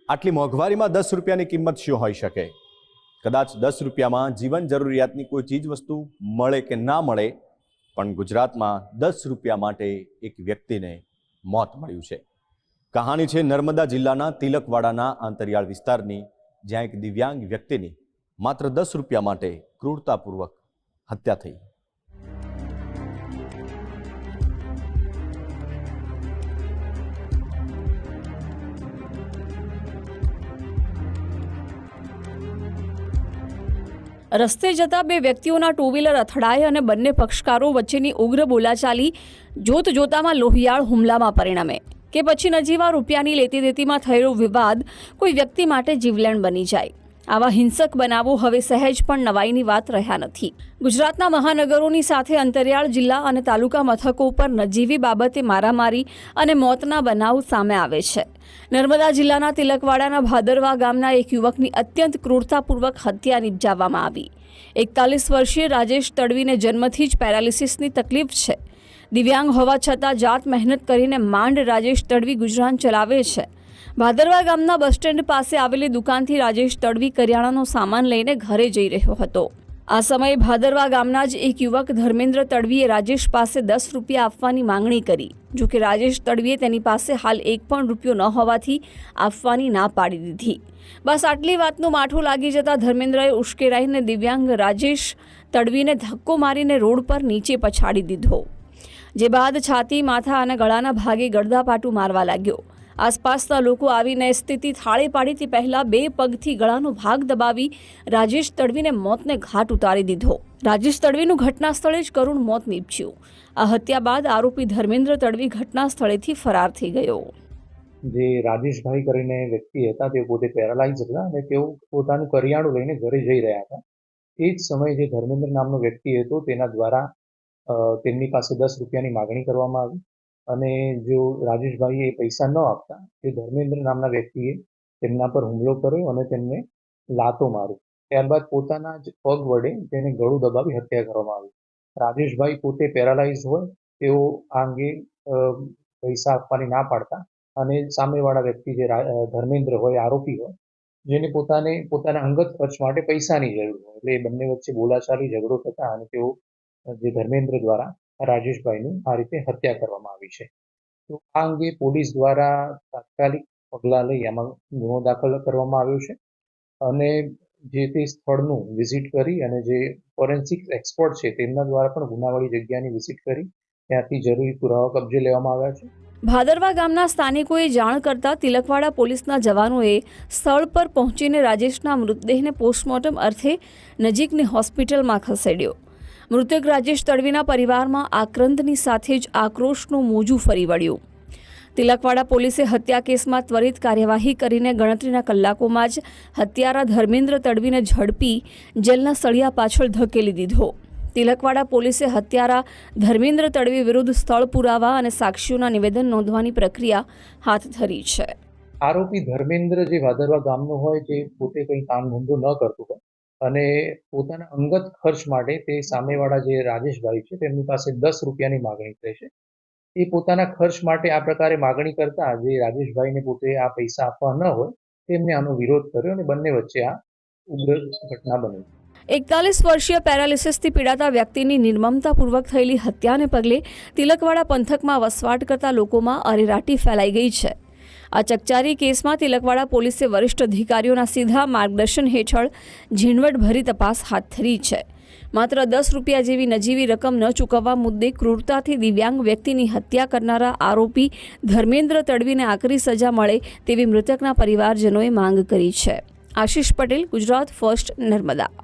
આટલી મોંઘવારીમાં 10 રૂપિયાની કિંમત શું હોઈ શકે? કદાચ 10 રૂપિયામાં જીવન જરૂરિયાતની કોઈ ચીજ વસ્તુ મળે કે ના મળે, પણ ગુજરાતમાં 10 રૂપિયા માટે એક વ્યક્તિને મોત મળ્યું છે. કહાની છે નર્મદા જિલ્લાના તિલકવાડાના આંતરિયાળ વિસ્તારની, જ્યાં એક દિવ્યાંગ વ્યક્તિની માત્ર 10 રૂપિયા માટે ક્રૂરતાપૂર્વક હત્યા થઈ. રસ્તે જતા બે વ્યક્તિઓના ટુ વ્હીલર અથડાય અને બંને પક્ષકારો વચ્ચેની ઉગ્ર બોલાચાલી જોતજોતામાં લોહિયાળ હુમલામાં પરિણમે કે પછી નજીવા રૂપિયાની લેતી દેતીમાં થયેલો વિવાદ કોઈ વ્યક્તિ માટે જીવલેણ બની જાય. આવા હિંસક બનાવો હવે સહેજ પણ નવાઈની વાત રહ્યા નથી. ગુજરાતના મહાનગરોની સાથે અંતરિયાળ જિલ્લા અને તાલુકા મથકો પર નજીવી બાબતે મારામારી અને મોતના બનાવ સામે આવે છે. નર્મદા જિલ્લાના તિલકવાડાના ભાદરવા ગામના એક યુવકની અત્યંત ક્રૂરતાપૂર્વક હત્યા નિપજાવવામાં આવી. 41 વર્ષીય રાજેશ તડવીને જન્મથી જ પેરાલિસિસની તકલીફ છે. દિવ્યાંગ હોવા છતાં જાત મહેનત કરીને માંડ રાજેશ તડવી ગુજરાન ચલાવે છે. ભાદરવા ગામના બસ સ્ટેન્ડ પાસે આવેલી દુકાનથી રાજેશ તડવી કરિયાણાનો સામાન લઈને ઘરે જઈ રહ્યો હતો. આ સમયે ભાદરવા ગામના જ એક યુવક ધર્મેન્દ્ર તડવીએ રાજેશ પાસે 10 રૂપિયા આપવાની માંગણી કરી. જો કે રાજેશ તડવીએ તેની પાસે હાલ 1 પણ રૂપિયો ન હોવાથી આપવાની ના પાડી દીધી. બસ આટલી વાતનું માઠું લાગી જતા ધર્મેન્દ્રએ ઉશ્કેરાઈને દિવ્યાંગ રાજેશ તડવીને ધક્કો મારીને રોડ પર નીચે પછાડી દીધો. જે બાદ છાતી, માથા અને ગળાના ભાગે ગળદાપાટું મારવા લાગ્યો. આસપાસના લોકો આવીને સ્થિતિ થાળે પાડી તે પહેલા 2 પગથી ગળાનો ભાગ દબાવી રાજેશ તડવીને મોતને ઘાટ ઉતારી દીધો. રાજેશ તડવીનું ઘટના સ્થળે જ કરુણ મોત નીપજ્યું. આ હત્યા બાદ આરોપી ધર્મેન્દ્ર તડવી ઘટના સ્થળેથી ફરાર થઈ ગયો. જે રાજેશભાઈ કરીને વ્યક્તિ હતા તે પોતે પેરાલાઇઝ હતા અને તેઓ પોતાનું કરિયાણું લઈને ઘરે જઈ રહ્યા હતા. એ જ સમયે જે ધર્મેન્દ્ર નામનો વ્યક્તિ હતો તેના દ્વારા તેમની પાસે 10 રૂપિયાની માગણી કરવામાં આવી અને જો રાજેશભાઈએ પૈસા ન આપતા તે ધર્મેન્દ્ર નામના વ્યક્તિએ તેમના પર હુમલો કર્યો અને તેમને લાતો મારી. ત્યારબાદ પોતાના જ પગ વડે તેને ગળું દબાવી હત્યા કરવામાં આવી. રાજેશભાઈ પોતે પેરાલાઇઝ હોય તેઓ આ અંગે પૈસા આપવાની ના પાડતા અને સામેવાળા વ્યક્તિ જે ધર્મેન્દ્ર હોય, આરોપી હોય, જેને પોતાના અંગત ખર્ચ માટે પૈસાની જરૂર હોય, એટલે એ બંને વચ્ચે બોલાચાલી ઝઘડો થતા અને તેઓ જે ધર્મેન્દ્ર દ્વારા રાજેશભાઈની આ રીતે હત્યા કરવામાં આવી છે. તો આ અંગે પોલીસ દ્વારા તાત્કાલિક પગલાં લઈ આમાં ગુનો દાખલ કરવામાં આવ્યો છે અને જે તે સ્થળનું વિઝિટ કરી અને જે ફોરેન્સિક એક્સપર્ટ છે તેમના દ્વારા પણ ગુનાવાળી જગ્યાની વિઝિટ કરી ત્યાંથી જરૂરી પુરાવા કબજે લેવામાં આવ્યા છે. ભાદરવા ગામના સ્થાનિકોએ જાણ કરતા તિલકવાડા પોલીસના જવાનોએ સ્થળ પર પહોંચીને રાજેશના મૃતદેહને પોસ્ટમોર્ટમ અર્થે નજીકની હોસ્પિટલમાં ખસેડ્યો. મૃતક રાજેશ તડવીના પરિવારમાં આક્રંદની સાથે જ આક્રોશનું મોજું ફરી વળ્યું. તિલકવાડા પોલીસે હત્યા કેસમાં ત્વરિત કાર્યવાહી કરીને ગણતરીના કલાકોમાં જ હત્યારા ધર્મેન્દ્ર તડવીને ઝડપી જેલના સળિયા પાછળ ધકેલી દીધો. તિલકવાડા પોલીસે હત્યારા ધર્મેન્દ્ર તડવી વિરુદ્ધ સ્થળ પુરાવા અને સાક્ષીઓના નિવેદન નોંધવાની પ્રક્રિયા હાથ ધરી છે. આરોપી ધર્મેન્દ્ર જે ભાદરવા ગામનો હોય, જે પોતે કંઈ કામ ધંધો ન કરતો હોય અને પોતાના અંગત ખર્ચ માટે તે સામેવાળા જે રાજેશભાઈ છે તેમની પાસે 10 રૂપિયાની માગણી થઈ છે. એ પોતાના ખર્ચ માટે આ પ્રકારે માગણી કરતા જે રાજેશભાઈને પોતે આ પૈસા આપવા ન હોય તેમને આનો વિરોધ કર્યો અને બંને વચ્ચે આ ઉગ્ર ઘટના બની. 41 વર્ષીય પેરાલિસિસથી પીડાતા વ્યક્તિની નિર્મમતાપૂર્વક થયેલી હત્યાને પગલે તિલકવાડા પંથકમાં વસવાટ કરતા લોકોમાં અરેરાટી ફેલાઈ ગઈ છે. આ ચકચારી કેસમાં તિલકવાડા પોલીસે વરિષ્ઠ અધિકારીઓના સીધા માર્ગદર્શન હેઠળ ઝીણવટભરી તપાસ હાથ ધરી છે. માત્ર 10 રૂપિયા જેવી નજીવી રકમ ન ચૂકવવા મુદ્દે ક્રૂરતાથી દિવ્યાંગ વ્યક્તિની હત્યા કરનારા આરોપી ધર્મેન્દ્ર તડવીને આકરી સજા મળે તેવી મૃતકના પરિવારજનોએ માંગ કરી છે. આશિષ પટેલ, ગુજરાત ફર્સ્ટ, નર્મદા.